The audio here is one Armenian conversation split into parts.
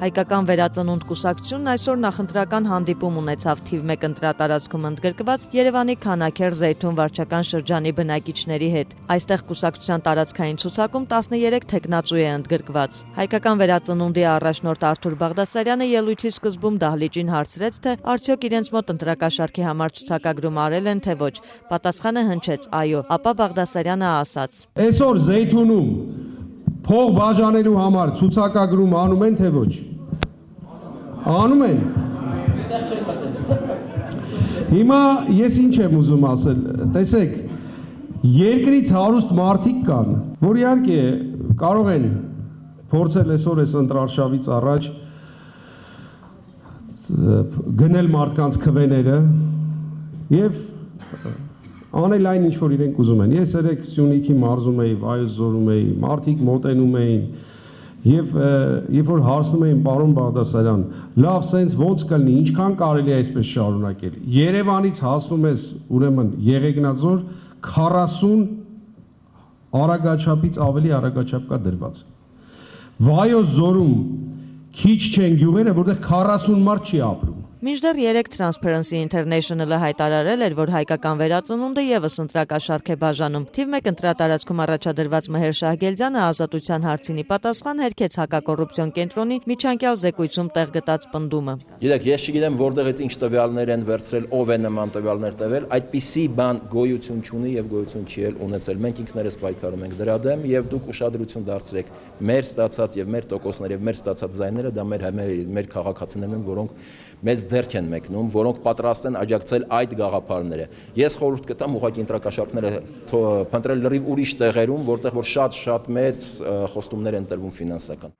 Հայկական վերածնունդ կուսակցությունն այսօր նախընտրական հանդիպում ունեցավ թիվ 1 ընտրատարածքում ընդգրկված Երևանի Քանաքեռ Զեյթուն վարչական շրջանի բնակիչների հետ։ Այստեղ կուսակցության տարածքային ցուցակում 13 թեկնածու է ընդգրկված։ Հայկական վերածնունդի առաջնորդ Արթուր Բաղդասարյանը ելույթի սկզբում դահլիճին հարցրեց, թե արդյոք իրենց մոտ ընտրակաշարքի համար ցուցակագրում արել են, թե ոչ։ Պատասխանը հնչեց այո, ապա Բաղդասարյանը ասաց. Այսօր Զեյթունում փող բաժանելու համար ցուցակագրում անում են, թե ոչ։ Անում են։ Հիմա ես ինչ եմ ուզում ասել, տեսեք, երկրից հարուստ մարդիկ կան, որ իհարկե կարող են փորձել այսօր այս ընտրարշավից առաջ գնել մարդկանց քվեները եւ անել այն ինչ որ իրենք ուզում են։ Ես երեք Սյունիքի մարզում էի, Վայոց ձորում էի, մարդիկ մոտենում էին եւ երբ որ հարցնում էին պարոն Բաղդասարյան, լավ սենց ոնց կլինի, ինչքան կարելի է այսպես շարունակել։ Երևանից հասնում ես ուրեմն Եղեգնաձոր 40 արագաչափից ավելի արագաչափ կա դրված։ Վայոց ձորում քիչ չեն գյուղերը, որտեղ 40 մարդ չի ապրում։ Մինչդեռ 3 Transparency International-ը հայտարարել էր, որ հայկական վերածնունդը եւս ընտրակաշարք է բաժանում։ Թիվ 1 ընտրատարածքում առաջադրված Մհեր Շահգելյանը ազատության հարցինի պատասխան հերքեց հակակոռուպցիոն կենտրոնի միջանկյալ զեկույցում տեղ գտած պնդումը։ Գիտեք, ես չգիտեմ որտեղից ինչ տվյալներ են վերցրել, ով է նման տվյալներ տվել, այդպիսի բան գոյություն չունի եւ գոյություն չի էլ ունեցել։ Մենք ինքներս պայքարում ենք դրա դեմ եւ դուք ուշադրություն դարձրեք մեր ստացած եւ մեր տոկոսներ եւ մեր ստացած ձայները, դա մեր քաղաքացիներն են, որոնք մեծ ձեռք են մեկնում, որոնք պատրաստ են աջակցել այդ գաղափարները։ Ես խորհուրդ կտամ ուղղակի ընտրակաշարքները փնտրել լրիվ ուրիշ տեղերում, որտեղ որ շատ մեծ խոստումներ են տրվում ֆինանսական։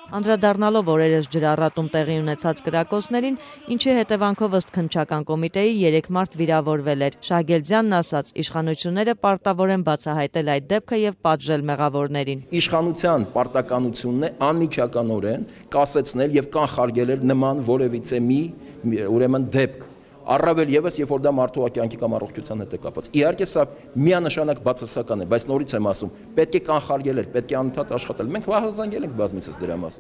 Անդրադառնալով օրերս ջրառատում տեղի ունեցած կրակոցներին, ինչի հետևանքով ըստ քննչական կոմիտեի 3 մարդ վիրավորվել էր։ Շահգելձյանն ասաց, իշխանությունները պարտավոր են բացահայտել այդ դեպքը եւ պատժել մեղավորներին։ Իշխանության պարտականությունն է անմիջականորեն կասեցնել եւ կանխարգելել նման որևիցե մի ուրեմն դեպք։ Առավել եւս, երբ որ դա մարդու կյանքի կամ առողջության հետ է կապված։ Իհարկե սա միանշանակ բացասական է, բայց նորից եմ ասում, պետք է կանխարգելել, պետք է անընդհատ աշխատել։ Մենք հաղորդել ենք բազմիցս դրա մասին։